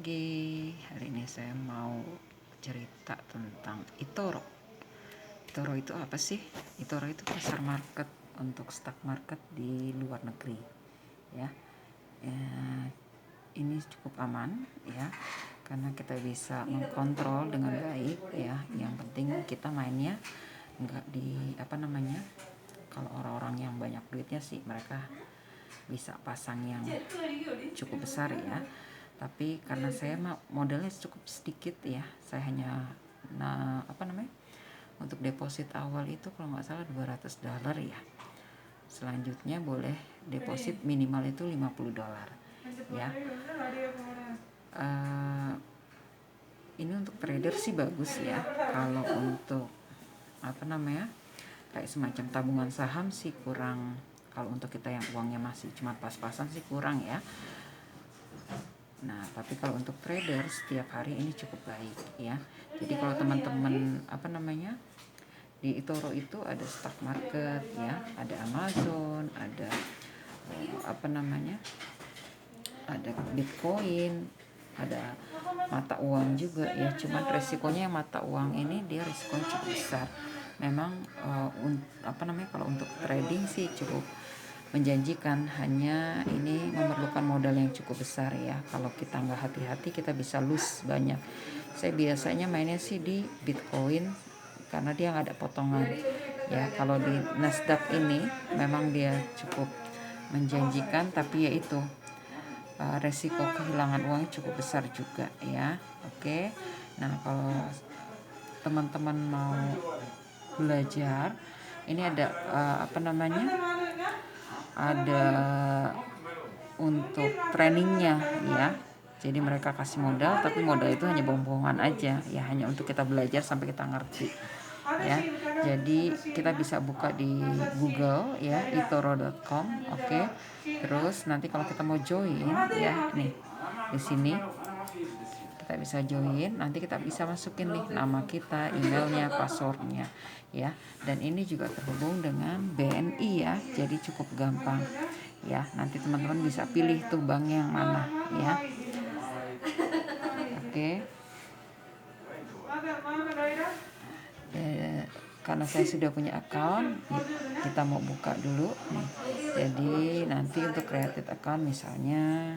lagi. Hari ini saya mau cerita tentang eToro. eToro itu apa sih? eToro itu pasar market untuk stock market di luar negeri, ya. Ini cukup aman, ya, karena kita bisa mengkontrol dengan baik, ya. Yang penting kita mainnya nggak di kalau orang-orang yang banyak duitnya sih mereka bisa pasang yang cukup besar, ya. Tapi karena saya modalnya cukup sedikit, ya, saya hanya untuk deposit awal itu kalau nggak salah $200, ya. Selanjutnya boleh deposit minimal itu $50, ya. Ini untuk trader sih bagus, ya. Kalau untuk kayak semacam tabungan saham sih kurang. Kalau untuk kita yang uangnya masih cuma pas-pasan sih kurang, ya. Nah, tapi kalau untuk trader setiap hari ini cukup baik, ya. Jadi kalau teman-teman di eToro itu ada stock market, ya, ada Amazon, ada ada Bitcoin, ada mata uang juga, ya. Cuman resikonya yang mata uang ini dia resikonya cukup besar. Memang kalau untuk trading sih cukup menjanjikan, hanya ini memerlukan modal yang cukup besar, ya. Kalau kita nggak hati-hati kita bisa lose banyak. Saya biasanya mainnya sih di Bitcoin karena dia nggak ada potongan, ya. Kalau di Nasdaq ini memang dia cukup menjanjikan, tapi yaitu resiko kehilangan uang cukup besar juga, ya. Oke. Nah, kalau teman-teman mau belajar, ini ada ada untuk trainingnya, ya. Jadi mereka kasih modal, tapi modal itu hanya bohong-bohongan aja, ya, hanya untuk kita belajar sampai kita ngerti, ya. Jadi kita bisa buka di Google, ya, eToro.com, oke. Terus nanti kalau kita mau join, ya, nih di sini kita bisa join. Nanti kita bisa masukin nih nama kita, emailnya, passwordnya, ya. Dan ini juga terhubung dengan BNI, ya. Jadi cukup gampang, ya. Nanti teman-teman bisa pilih tuh bank yang mana, ya. Oke. Karena saya sudah punya account, kita mau buka dulu nih. Jadi nanti untuk create account misalnya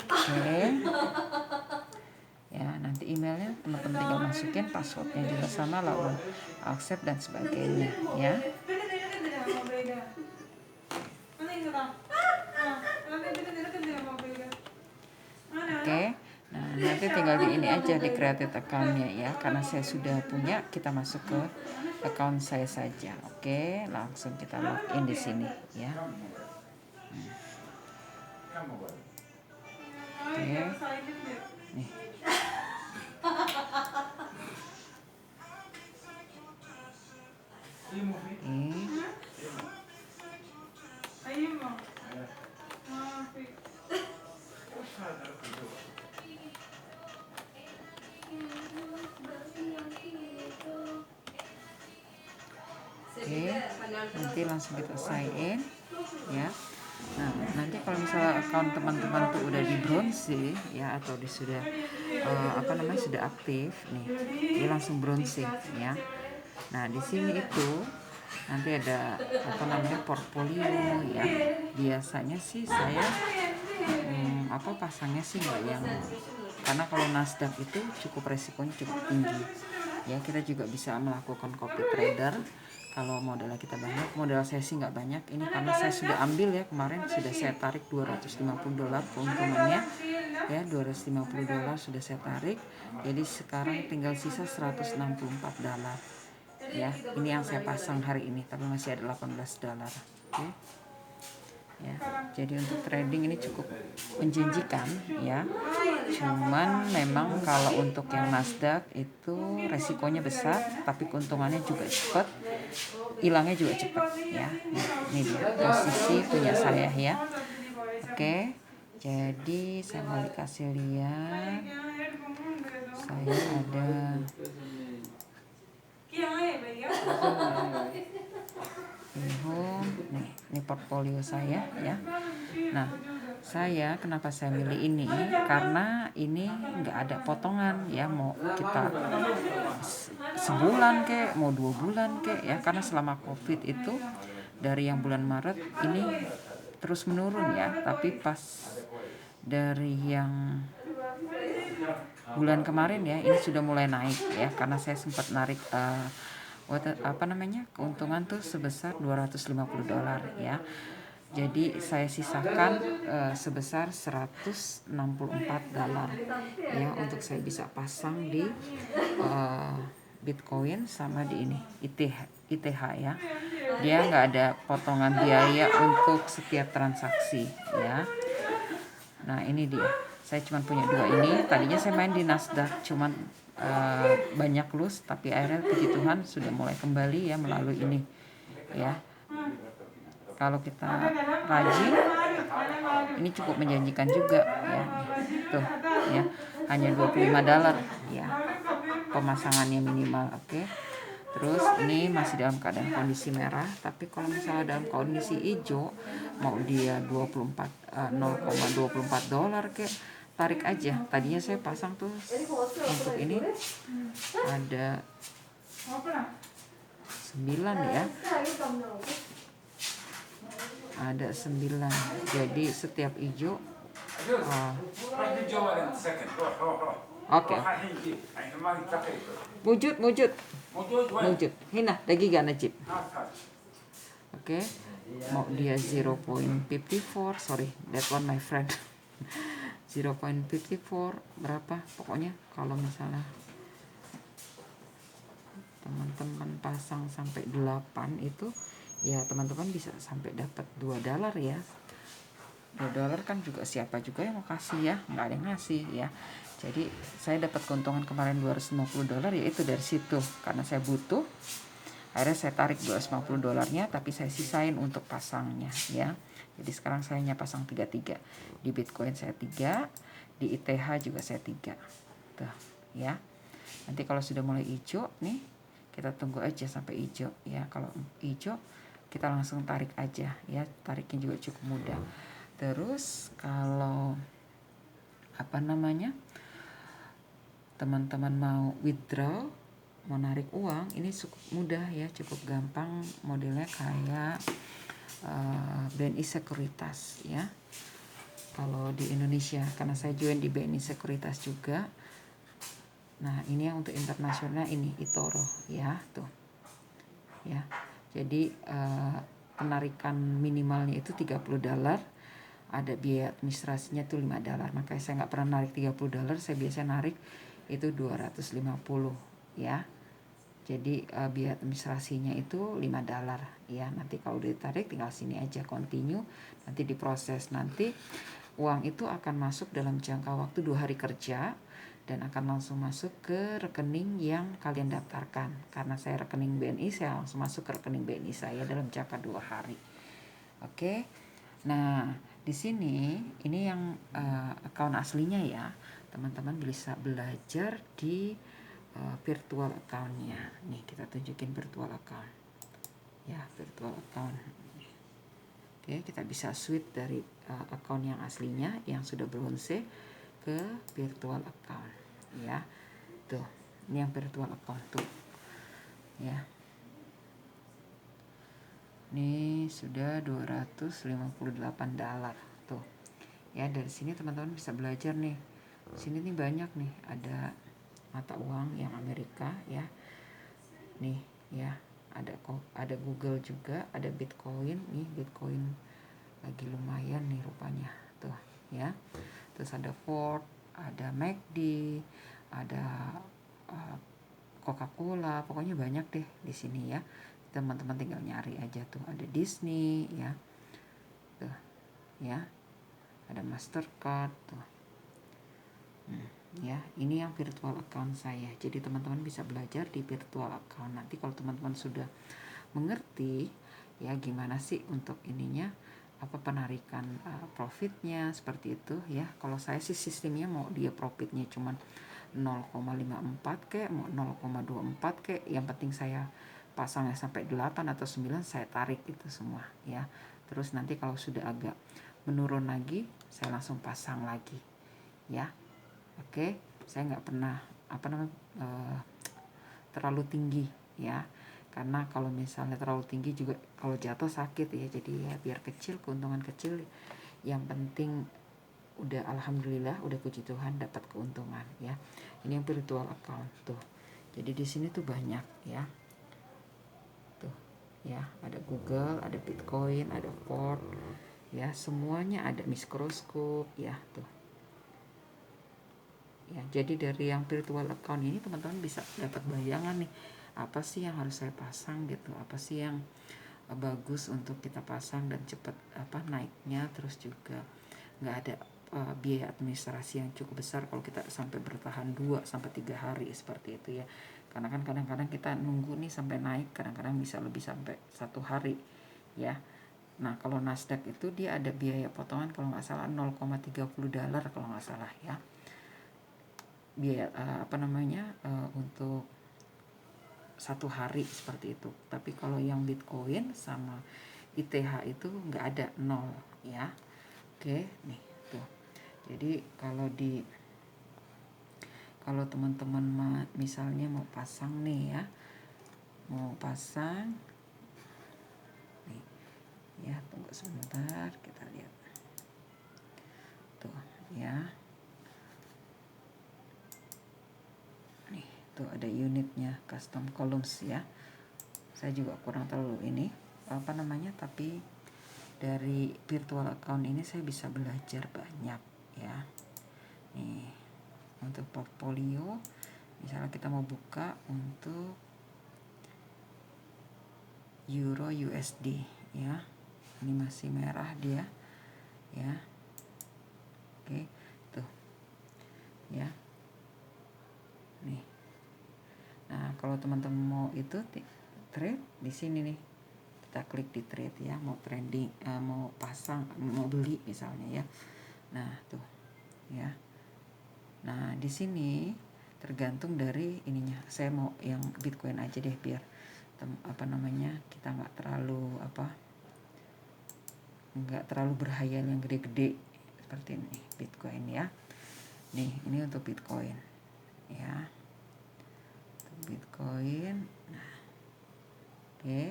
oke. Ya, nanti emailnya teman-teman tinggal masukin, passwordnya juga sama, lalu accept dan sebagainya, ya. Oke. Nah, nanti tinggal di ini aja, di create account-nya, ya. Karena saya sudah punya, kita masuk ke account saya saja. Oke, langsung kita login di sini, ya. Oke. Nih. Oke, nanti langsung kita sign in, ya. Nah, nanti kalau misalnya account teman-teman tuh udah di bronze, ya, atau sudah sudah aktif nih, dia langsung bronze, ya. Nah, di sini itu nanti ada portfolio, ya. Biasanya sih saya pasangnya sih nggak yang, karena kalau Nasdaq itu cukup resikonya cukup tinggi, ya. Kita juga bisa melakukan copy trader kalau modalnya kita banyak. Modal saya sih nggak banyak ini, karena saya sudah ambil, ya, kemarin sudah saya tarik $250 keuntungannya, ya. $250 sudah saya tarik, jadi sekarang tinggal sisa $164, ya. Ini yang saya pasang hari ini, tapi masih ada $18, oke. Ya, jadi untuk trading ini cukup menjanjikan, ya. Cuman memang kalau untuk yang Nasdaq itu resikonya besar, tapi keuntungannya juga cepat, hilangnya juga cepat, ya. Ini dia posisi punya saya, ya. Oke, jadi saya mau dikasih lihat, saya ada Ini portfolio saya ya. Nah, saya kenapa saya milih ini, karena ini nggak ada potongan ya, mau kita sebulan kek, mau 2 bulan kek ya, karena selama COVID itu dari yang bulan Maret ini terus menurun ya, tapi pas dari yang bulan kemarin ya ini sudah mulai naik ya, karena saya sempat narik keuntungan tuh sebesar $250 ya. Jadi saya sisakan sebesar $164 ya, untuk saya bisa pasang di Bitcoin sama di ini ITH ya. Dia nggak ada potongan biaya untuk setiap transaksi ya. Nah ini dia, saya cuma punya 2 ini. Tadinya saya main di Nasdaq, cuman banyak loss, tapi akhirnya puji Tuhan sudah mulai kembali ya melalui ini ya. Kalau kita rajin, ini cukup menjanjikan juga ya. Tuh ya, hanya $25 ya pemasangannya minimal. Oke. Terus ini masih dalam keadaan kondisi merah, tapi kalau misalnya dalam kondisi hijau, mau dia 0,24 dolar kek, tarik aja. Tadinya saya pasang tuh untuk ini ada 9 ya, ada 9. Jadi setiap hijau oke. Wujud hina dagiga najib. Oke. Mau dia 0.54, sorry, that one my friend. 0.54 berapa pokoknya. Kalau misalnya teman-teman pasang sampai 8 itu ya, teman-teman bisa sampai dapat $2 ya. $2 kan juga siapa juga yang mau kasih ya, nggak ada yang ngasih ya. Jadi saya dapat keuntungan kemarin $250 ya, itu dari situ karena saya butuh. Akhirnya saya tarik $250-nya, tapi saya sisain untuk pasangnya ya. Jadi sekarang saya hanya pasang 3 di Bitcoin, saya 3 di ITH juga, saya 3 tuh ya. Nanti kalau sudah mulai hijau nih, kita tunggu aja sampai hijau ya. Kalau hijau kita langsung tarik aja ya, tariknya juga cukup mudah. Terus kalau teman-teman mau withdraw, mau narik uang, ini cukup mudah ya, cukup gampang. Modelnya kayak BNI Sekuritas ya. Kalau di Indonesia, karena saya join di BNI Sekuritas juga. Nah ini yang untuk internasional, ini eToro ya tuh ya. Jadi penarikan minimalnya itu $30, ada biaya administrasinya tuh $5. Makanya saya nggak pernah narik $30, saya biasa narik itu 250 ya. Jadi biaya administrasinya itu $5 ya. Nanti kalau ditarik tinggal sini aja continue, nanti diproses. Nanti uang itu akan masuk dalam jangka waktu 2 hari kerja dan akan langsung masuk ke rekening yang kalian daftarkan. Karena saya rekening BNI, saya langsung masuk ke rekening BNI saya dalam jangka 2 hari. Oke. Nah, di sini ini yang account aslinya ya. Teman-teman bisa belajar di virtual account-nya. Nih, kita tunjukin virtual account. Ya, virtual account. Oke, kita bisa switch dari account yang aslinya yang sudah bronze ke virtual account ya. Tuh, ini yang virtual account tuh. Ya. Ini sudah $258 tuh. Ya, dari sini teman-teman bisa belajar nih. Sini nih banyak nih, ada mata uang yang Amerika ya. Nih ya, ada Google juga, ada Bitcoin. Nih Bitcoin lagi lumayan nih rupanya tuh ya. Terus ada Ford, ada McD, ada Coca-Cola, pokoknya banyak deh di sini ya. Teman-teman tinggal nyari aja tuh, ada Disney ya. Tuh ya. Ada Mastercard tuh. Ya, ini yang virtual account saya. Jadi teman-teman bisa belajar di virtual account. Nanti kalau teman-teman sudah mengerti ya gimana sih untuk ininya, apa penarikan profitnya seperti itu ya. Kalau saya sih sistemnya mau dia profitnya cuman 0,54 kayak mau 0,24 kayak, yang penting saya pasangnya sampai 8 atau 9 saya tarik itu semua ya. Terus nanti kalau sudah agak menurun lagi saya langsung pasang lagi ya. Oke, saya nggak pernah terlalu tinggi ya, karena kalau misalnya terlalu tinggi juga kalau jatuh sakit ya. Jadi ya biar kecil, keuntungan kecil, yang penting udah alhamdulillah, udah puji Tuhan dapat keuntungan ya. Ini yang virtual account tuh. Jadi di sini tuh banyak ya. Tuh ya, ada Google, ada Bitcoin, ada Ford ya, semuanya ada, mikroskop ya tuh. Ya, jadi dari yang virtual account ini teman-teman bisa dapat bayangan nih, apa sih yang harus saya pasang gitu, apa sih yang bagus untuk kita pasang dan cepat naiknya. Terus juga nggak ada biaya administrasi yang cukup besar kalau kita sampai bertahan 2 sampai 3 hari seperti itu ya. Karena kan kadang-kadang kita nunggu nih sampai naik, kadang-kadang bisa lebih sampai 1 hari ya. Nah kalau Nasdaq itu dia ada biaya potongan kalau nggak salah $0,30 kalau nggak salah ya, biaya untuk 1 hari seperti itu. Tapi kalau yang Bitcoin sama ITH itu nggak ada, 0 ya. Oke nih tuh. Jadi kalau teman-teman misalnya mau pasang nih ya, mau pasang nih ya, tunggu sebentar kita lihat tuh ya. Nih tuh ada unitnya, custom columns ya. Saya juga kurang terlalu ini tapi dari virtual account ini saya bisa belajar banyak ya. Nih untuk portfolio, misalnya kita mau buka untuk Euro USD ya, ini masih merah dia ya. Oke tuh ya. Nih, nah kalau teman-teman mau itu trade di sini nih, kita klik di trade ya, mau trading, mau pasang, mau beli misalnya ya. Nah tuh ya. Nah di sini tergantung dari ininya, saya mau yang Bitcoin aja deh biar kita nggak terlalu berhayal yang gede-gede seperti ini Bitcoin ya. Nih ini untuk Bitcoin ya, untuk Bitcoin. Nah oke.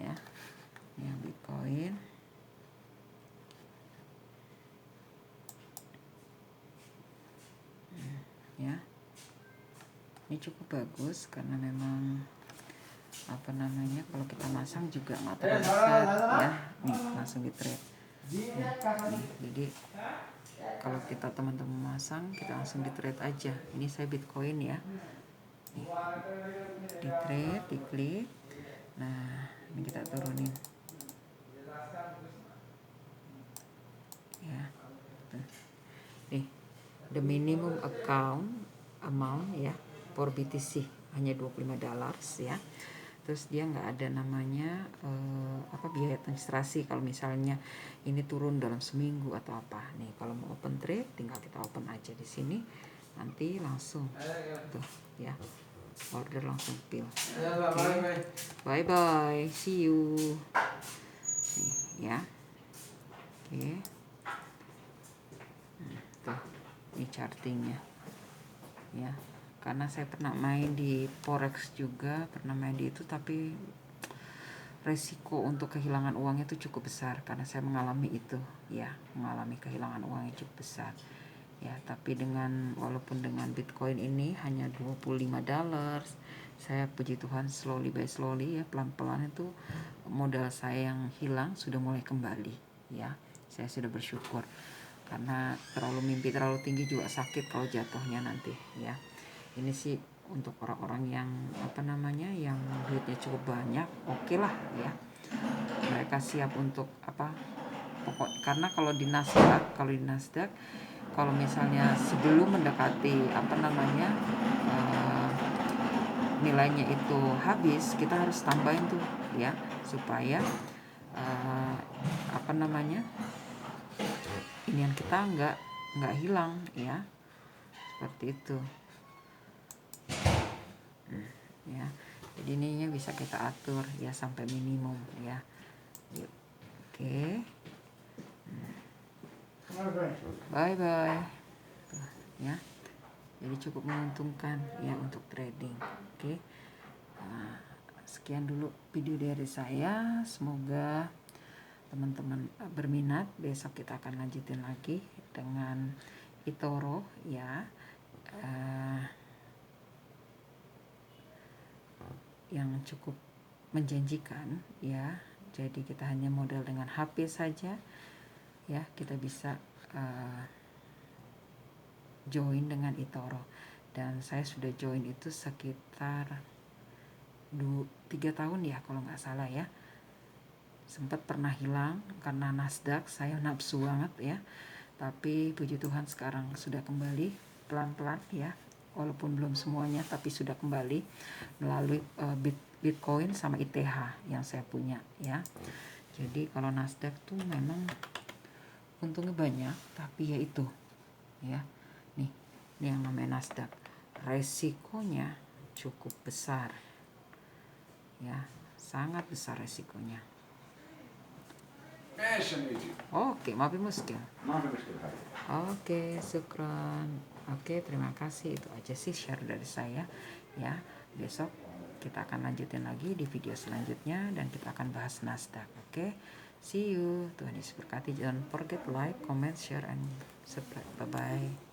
Ya ini yang Bitcoin ya. Ini cukup bagus karena memang kalau kita masang juga nggak terlalu besar ya. Nih langsung di trade ya. Nih, jadi kalau kita teman-teman masang, kita langsung di trade aja. Ini saya Bitcoin ya. Nih, di trade, diklik. Nah ini kita turunin ya. Nih the minimum amount ya for BTC hanya $25 ya. Terus dia nggak ada namanya biaya administrasi kalau misalnya ini turun dalam seminggu atau apa. Nih kalau mau open trade tinggal kita open aja di sini, nanti langsung tuh ya, order langsung fill. Okay. Bye bye, see you. Nih ya. Oke. Tuh ini chartingnya ya. Karena saya pernah main di forex juga, pernah main di itu, tapi resiko untuk kehilangan uangnya itu cukup besar karena saya mengalami itu ya, mengalami kehilangan uangnya cukup besar ya. Tapi walaupun dengan Bitcoin ini hanya $25, saya puji Tuhan slowly by slowly ya, pelan-pelan itu modal saya yang hilang sudah mulai kembali ya. Saya sudah bersyukur karena mimpi terlalu tinggi juga sakit kalau jatuhnya nanti ya. Ini sih untuk orang-orang yang yang duitnya cukup banyak, oke lah ya, mereka siap untuk karena kalau di Nasdaq kalau misalnya sebelum mendekati nilainya itu habis, kita harus tambahin tuh ya, supaya inian kita nggak hilang ya, seperti itu ya. Jadi ininya bisa kita atur ya sampai minimum ya. Yuk. Oke. Bye bye. Tuh, ya. Jadi cukup menguntungkan ya untuk trading. Oke. Nah, sekian dulu video dari saya. Semoga teman-teman berminat. Besok kita akan lanjutin lagi dengan eToro ya. Yang cukup menjanjikan ya. Jadi kita hanya modal dengan HP saja ya, kita bisa join dengan eToro. Dan saya sudah join itu sekitar 3 tahun ya kalau nggak salah ya. Sempat pernah hilang karena Nasdaq, saya nafsu banget ya. Tapi puji Tuhan sekarang sudah kembali pelan-pelan ya. Walaupun belum semuanya tapi sudah kembali melalui Bitcoin sama ETH yang saya punya ya. Jadi kalau Nasdaq tuh memang untungnya banyak, tapi ya itu ya. Nih yang namanya Nasdaq. Resikonya cukup besar. Ya, sangat besar resikonya. Oke, maaf muskil. Oke, syukron. Oke, terima kasih. Itu aja sih share dari saya ya. Besok kita akan lanjutin lagi di video selanjutnya dan kita akan bahas Nasdaq. Oke. See you. Tuhan Yesus berkati. Jangan forget like, comment, share and subscribe. Bye bye.